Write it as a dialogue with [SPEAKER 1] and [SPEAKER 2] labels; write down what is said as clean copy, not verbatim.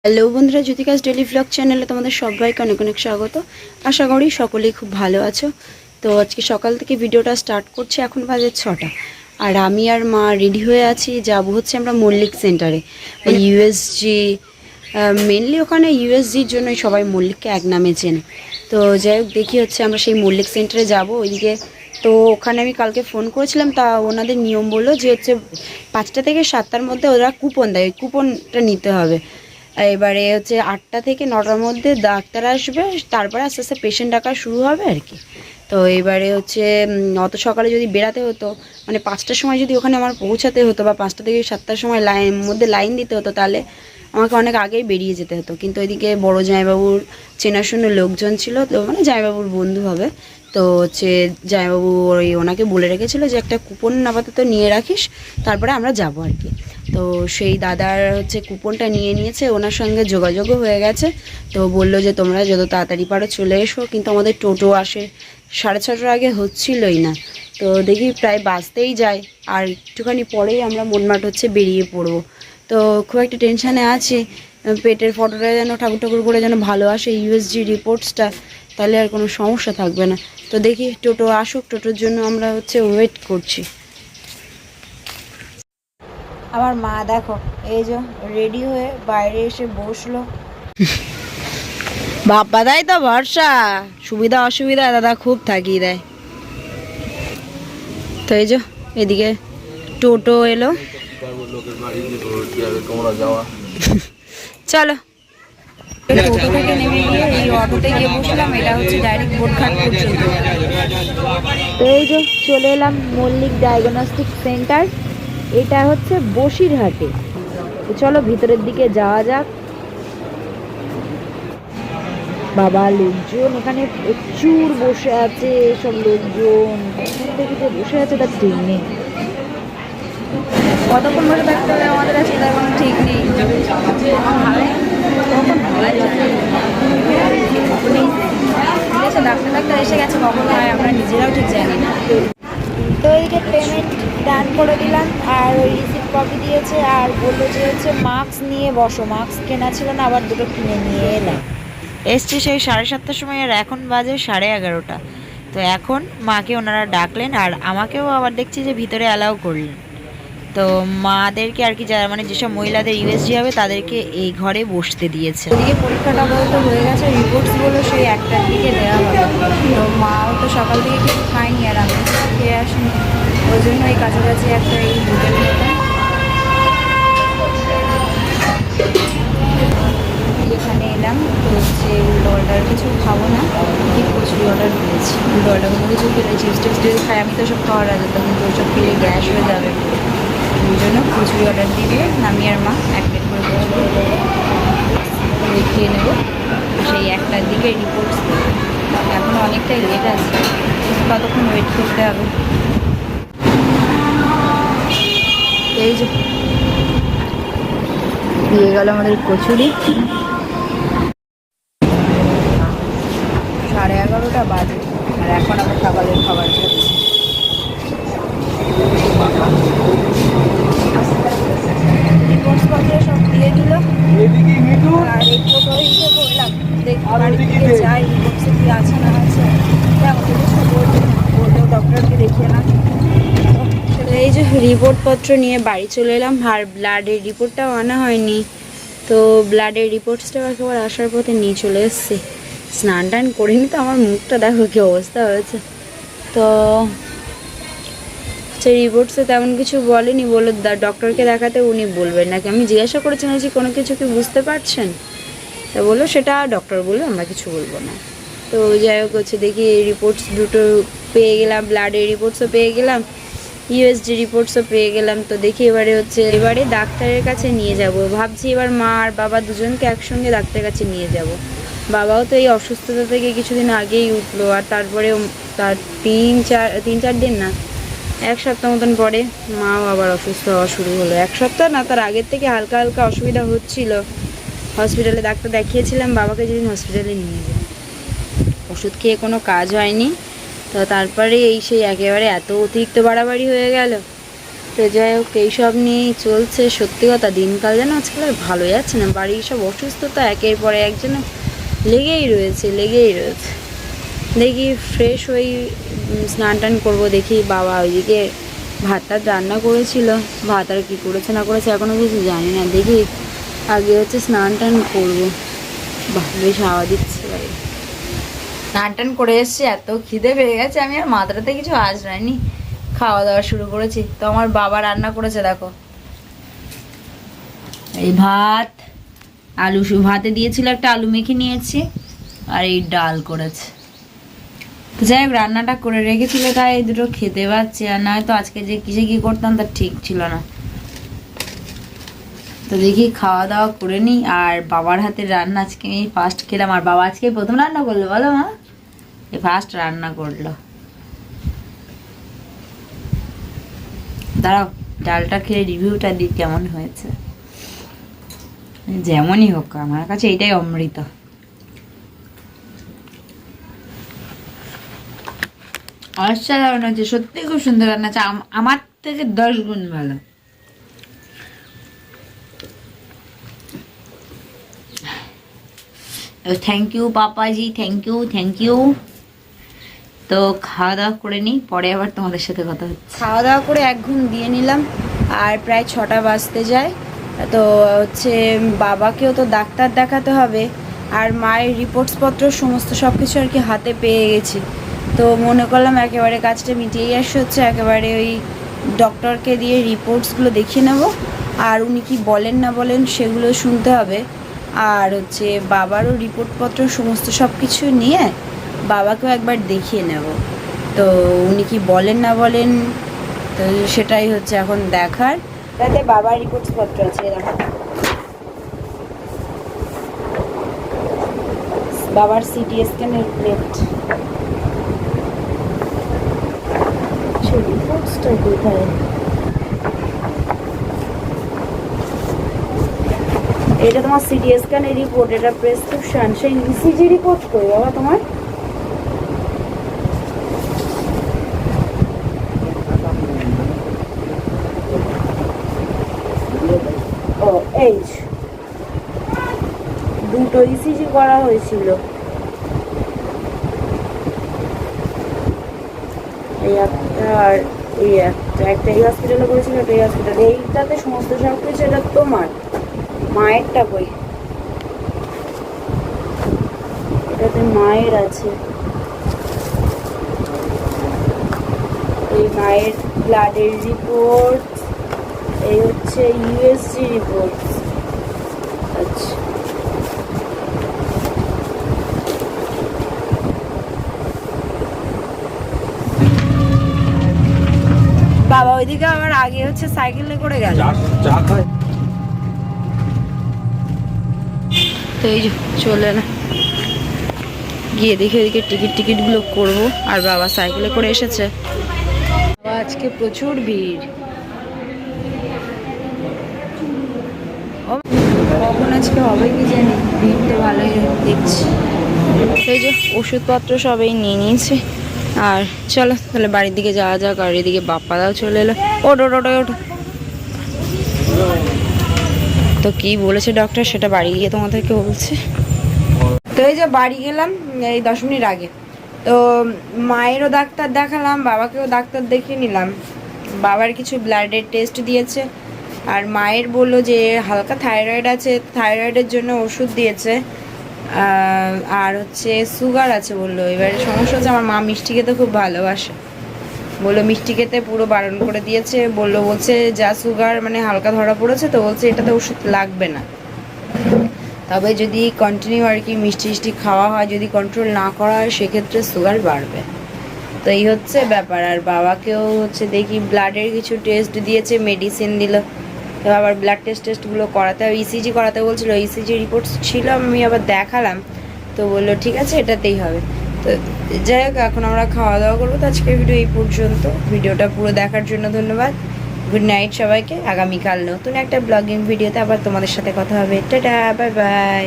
[SPEAKER 1] Hello বন্ধুরা, জ্যোতিকাস daily vlog চ্যানেলে তোমাদের সবাইকে অনেক অনেক স্বাগত। আশা করি সকলেই খুব ভালো আছো। তো আজকে সকাল থেকে ভিডিওটা স্টার্ট করছি, এখন বাজে 6টা। আর আমি আর মা রেডি হয়ে আছি, যাবো হচ্ছে আমরা মল্লিক সেন্টারে, ইউএসজি। মেনলি ওখানে ইউএসজির জন্যই সবাই মল্লিককে এক নামে চেনে। তো যাই হোক, দেখি হচ্ছে আমরা সেই মল্লিক সেন্টারে যাবো ওইদিকে। তো ওখানে আমি কালকে ফোন করেছিলাম, তা ওনাদের নিয়ম বললো যে হচ্ছে 5টা থেকে 7টার মধ্যে ওরা কুপন দেয়, ওই কুপনটা নিতে হবে। এবারে হচ্ছে 8টা থেকে 9টার মধ্যে ডাক্তার আসবে, তারপরে আস্তে আস্তে পেশেন্ট ডাকা শুরু হবে আর কি। তো এবারে হচ্ছে অত সকালে যদি বেরাতে হতো, মানে 5টার সময় যদি ওখানে আমার পৌঁছাতে হতো, বা 5টা থেকে 7টার সময় লাইন দিতে হতো, তাহলে আমাকে অনেক আগেই বেরিয়ে যেতে হতো। কিন্তু ওইদিকে বড় জামাইবাবুর চেনাশোনা লোকজন ছিল, তো মানে জামাইবাবুর বন্ধু হবে। তো হচ্ছে জামাইবাবু ওনাকে বলে রেখেছিলো যে একটা কুপন আপাতত নিয়ে রাখিস, তারপরে আমরা যাবো আর কি। তো সেই দাদার হচ্ছে কুপনটা নিয়ে নিয়েছে, ওনার সঙ্গে যোগাযোগও হয়ে গেছে। তো বললো যে তোমরা যত তাড়াতাড়ি পারো চলে এসো, কিন্তু আমাদের টোটো আসে 6:30টার আগে হচ্ছিলই না। তো দেখি প্রায় বাসতেই যায়, আর একটুখানি পরেই আমরা মনমাট হচ্ছে বেরিয়ে পড়বো। তো খুব একটা টেনশানে আছি, পেটের ফটোটা যেন ঠাকুর ঠাকুর করে যেন ভালো আসে, ইউএসজি রিপোর্টসটা, তাহলে আর কোনো সমস্যা থাকবে না। তো দেখি টোটো আসুক, টোটোর জন্য আমরা হচ্ছে ওয়েট করছি। আমার মা দেখো, এই যে রেডি হয়ে বাইরে এসে বসলো। বাবা দাই তো ভরসা, সুবিধা অসুবিধা দাদা খুব থাকিয়ে দেয়। তো এই যে এদিকে টোটো এলো, চলো। টোটো থেকে নেমে গিয়ে এই অটোতে গিয়ে বসলাম, এটা হচ্ছে ডাইরেক্ট বোটঘাট পর্যন্ত। তো এই যে চলে এলাম মল্লিক ডায়াগনস্টিক সেন্টার, এটা হচ্ছে বসিরহাটে। তো চলো ভিতরের দিকে যাওয়া যাক। বাবা লোকজন এখানে প্রচুর বসে আছে, সব লোকজন দেখি যে বসে আছে, তার ঠিক নেই। কতক্ষণ বসে থাকতে হবে আমাদের আছে তার কোনো ঠিক নেই। ডাক্তার এসে গেছে, কখন হয় আমরা নিজেরাও ঠিক জানি না। তো এইটা পেমেন্ট ডান করে দিলাম, আর ওই রিসিপ্ট কপি দিয়েছে, আর বললো যে হচ্ছে মাস্ক নিয়ে বসো। মাস্ক কেনা ছিল না, আবার দুটো কিনে নিয়ে এলাম। এসছি সেই 7:30টার সময়, আর এখন বাজে 11:30। তো এখন মাকে ওনারা ডাকলেন, আর আমাকেও আবার দেখছি যে ভিতরে অ্যালাউ করলেন। তো মাদেরকে আর কি, যারা মানে যেসব মহিলাদের ইউএসজি হবে তাদেরকে এই ঘরে বসতে দিয়েছে। ওদিকে পরীক্ষাটা বলতে হয়ে গেছে, রিপোর্টসগুলো সেই 1টার দিকে দেওয়া হবে। তো মাও তো সকাল থেকে কিছু খায়নি, আর আমি খেয়ে আসিনি, ওই জন্য এই কাছাকাছি একটা এই হোটেল এখানে এলাম। তো হচ্ছে উল্টো অর্ডার কিছু খাবো না, ঠিক কচুরি অর্ডার দিয়েছি। উল্টো অর্ডার কোনো কিছু খেলে চিপস টিপস যদি খাই, আমি তো সব খাওয়ার আগে, কিন্তু ওইসব খেলে গ্যাস হয়ে যাবে। ওই জন্য কচুরি অর্ডার দিয়ে আমি আর মা 1 প্লেট করে কচুরি খেয়ে নেবো। সেই 1টার দিকে রিপোর্টস দেবো, এখনও অনেকটাই লেট আছে, কতক্ষণ ওয়েট করতে হবে। এই যে দিয়ে গেল আমাদের কচুরি। 11:30 বাজে, আর এখন আবার সকালের খাবার খাচ্ছি। রিপোর্টসপত্র সব দিয়ে দিল, আর এই টোটো হিসেবে বললাম দেখি বাড়ির দিকে যাই, রিপোর্টসে কি আছে না আছে আমাকে কিছু বললেও ডক্টরকে দেখিয়ে না। তো এই যে রিপোর্টপত্র নিয়ে বাড়ি চলে এলাম, আর ব্লাডের রিপোর্টটাও আনা হয়নি। তো ব্লাডের রিপোর্টসটাও একেবারে আসার পথে নিয়ে চলে এসেছি। স্নান টান করিনি, তো আমার মুখটা দেখো কী অবস্থা হয়েছে। তো সেই রিপোর্টসে তেমন কিছু বলেনি, বললো ডক্টরকে দেখাতে উনি বলবেন নাকি। আমি জিজ্ঞাসা করেছিলাম যে কোনো কিছু কি বুঝতে পারছেন, তা বললো সেটা ডক্টর বলবে, আমরা কিছু বলবো না। তো যাই হোক হচ্ছে দেখি এই রিপোর্টস দুটো পেয়ে গেলাম, ব্লাডের রিপোর্টসও পেয়ে গেলাম, ইউএসজি রিপোর্টসও পেয়ে গেলাম। তো দেখি এবারে ডাক্তারের কাছে নিয়ে যাব ভাবছি। এবার মা আর বাবা দুজনকে একসঙ্গে ডাক্তারের কাছে নিয়ে যাব। বাবাও তো এই অসুস্থতা থেকে কিছুদিন আগেই উঠলো, আর তারপরে তার 3-4 দিন না, 1 সপ্তাহ মতন পরে মাও আবার অসুস্থ হওয়া শুরু হলো। 1 সপ্তাহ না, তার আগের থেকে হালকা হালকা অসুবিধা হচ্ছিল। হসপিটালে ডাক্তার দেখিয়েছিলাম, বাবাকে যেদিন হসপিটালে নিয়ে যাই, ওষুধ খেয়ে কোনো কাজ হয়নি। তো তারপরে এই সেই একেবারে এত অতিরিক্ত বাড়াবাড়ি হয়ে গেল। তো তো যাই হোক এইসব নিয়েই চলছে। সত্যি কথা দিনকাল যেন আজকাল আর ভালো যাচ্ছে না। বাড়ির সব অসুস্থতা একের পরে এক যেন লেগেই রয়েছে। দেখি ফ্রেশ হই, স্নান টান করবো। দেখি বাবা ওইদিকে ভাত টাত রান্না করেছিল, ভাত আর কী করেছে না করেছে এখনও কিছু জানি না। দেখি আগে হচ্ছে স্নান টান করবো। বাহ, বেশ হাওয়া দিচ্ছে বাইরে। স্নান টান করে এসছি, এত খিদে পেয়ে গেছে আমি আর মাথাটাতে কিছু আঁচড়াইনি, খাওয়া দাওয়া শুরু করেছি। তো আমার বাবা রান্না করেছে, দেখো এই ভাত, আলু ভাতে দিয়েছিল, একটা আলু মেখে নিয়েছি, আর এই ডাল করেছে। তো যাই হোক রান্নাটা করে রেখেছিল তাই এই দুটো খেতে পাচ্ছি, আর নয়তো আজকে যে কিসে কি করতাম তা ঠিক ছিল না। তো দেখি খাওয়া দাওয়া করে নিই। আর বাবার হাতের রান্না আজকে আমি ফার্স্ট খেলাম, আর বাবা আজকে প্রথম রান্না করলো, বলো মা? এই ফার্স্ট রান্না করলো। দাঁড়াও ডালটা খেয়ে রিভিউটা দিই কেমন হয়েছে। যেমনই হোক আমার কাছে এটাই অমৃত। অসাধারণ হচ্ছে, সত্যি খুব সুন্দর রান্না আছে, আমার থেকে 10 গুণ ভালো। Thank you Papaji, thank you. তো খাওয়া দাওয়া করে নিই, পরে আবার তোমাদের সাথে কথা হচ্ছে। খাওয়া দাওয়া করে 1 ঘুম দিয়ে নিলাম, আর প্রায় 6টা বাজতে যায়। তো হচ্ছে বাবাকেও তো ডাক্তার দেখাতে হবে, আর মায়ের রিপোর্টসপত্র সমস্ত সব কিছু আর কি হাতে পেয়ে গেছি। তো মনে করলাম একেবারে কাজটা মিটিয়েই আসছে, হচ্ছে একেবারে ওই ডক্টরকে দিয়ে রিপোর্টসগুলো দেখিয়ে নেব, আর উনি কি বলেন না বলেন সেগুলো শুনতে হবে। আর হচ্ছে বাবারও রিপোর্টপত্র সমস্ত সব কিছু নিয়ে বাবাকেও একবার দেখিয়ে নেব। তো উনি কি বলেন না বলেন, তো সেটাই হচ্ছে এখন দেখার। তাতে বাবার রিপোর্টসপত্র আছে, দেখো বাবার সিটি স্ক্যানের প্লেট। সেই রিপোর্টসটা কোথায়? এটা তোমার সিটি স্ক্যানের রিপোর্ট, এটা প্রেসক্রিপশন। সেই ইসিজি রিপোর্ট কই বাবা তোমার? ও এইচ, দুটো ইসিজি করা হয়েছিল। এই একটা আর এই একটা এই হসপিটালে করেছিল, একটা এই হসপিটালে। এইটাতে সমস্ত সব কিছু, এটা তোমার মায়েরটা কই? এটাতে মায়ের আছে, এই মায়ের ব্লাডের রিপোর্ট, এই হচ্ছে ইউএসজি রিপোর্ট। আচ্ছা বাবা ওইদিকে আবার আগে হচ্ছে সাইকেলে করে গেল। তো এই যে চলে না, গিয়ে দেখে ওইদিকে টিকিটগুলো করবো। আর বাবা সাইকেলে করে এসেছে। বাবা আজকে প্রচুর ভিড়, কখন আজকে হবে কি জানি, ভিড় তো ভালোই দেখছি। এই যে ওষুধপত্র সবাই নিয়ে নিয়েছে, আর চলো তাহলে বাড়ির দিকে যাওয়া যাক। আর এদিকে বাপ্পাদাও চলে এলো। ওটো ওটো ওটো। তো কি বলেছে ডক্টর সেটা বাড়ি গিয়ে তোমাদেরকে বলছে। তো এই যে বাড়ি গেলাম এই 10 মিনিট আগে। তো মায়েরও ডাক্তার দেখালাম, বাবাকেও ডাক্তার দেখিয়ে নিলাম। বাবার কিছু ব্লাডের টেস্ট দিয়েছে, আর মায়ের বললো যে হালকা থাইরয়েড আছে, থাইরয়েডের জন্য ওষুধ দিয়েছে। আর হচ্ছে সুগার আছে বললো। এবারে সমস্যা হচ্ছে আমার মা মিষ্টি খেতে খুব ভালোবাসে, বললো মিষ্টি খেতে পুরো বারণ করে দিয়েছে। বলছে যা সুগার মানে হালকা ধরা পড়েছে, তো বলছে এটাতে ওষুধ লাগবে না, তবে যদি কন্টিনিউ আর কি মিষ্টি খাওয়া হয়, যদি কন্ট্রোল না করা হয় সেক্ষেত্রে সুগার বাড়বে। তো এই হচ্ছে ব্যাপার। আর বাবাকেও হচ্ছে দেখি ব্লাডের কিছু টেস্ট দিয়েছে, মেডিসিন দিল। তো আবার ব্লাড টেস্টগুলো করাতে হবে, ইসিজি করাতে বলছিল। ইসিজি রিপোর্টস ছিল, আমি আবার দেখালাম, তো বললো ঠিক আছে এটাতেই হবে। তো যাই হোক এখন আমরা খাওয়া দাওয়া করবো। তো আজকের ভিডিও এই পর্যন্ত। ভিডিওটা পুরো দেখার জন্য ধন্যবাদ। গুড নাইট সবাইকে। আগামীকাল নতুন একটা ব্লগিং ভিডিওতে আবার তোমাদের সাথে কথা হবে। Tata, bye bye.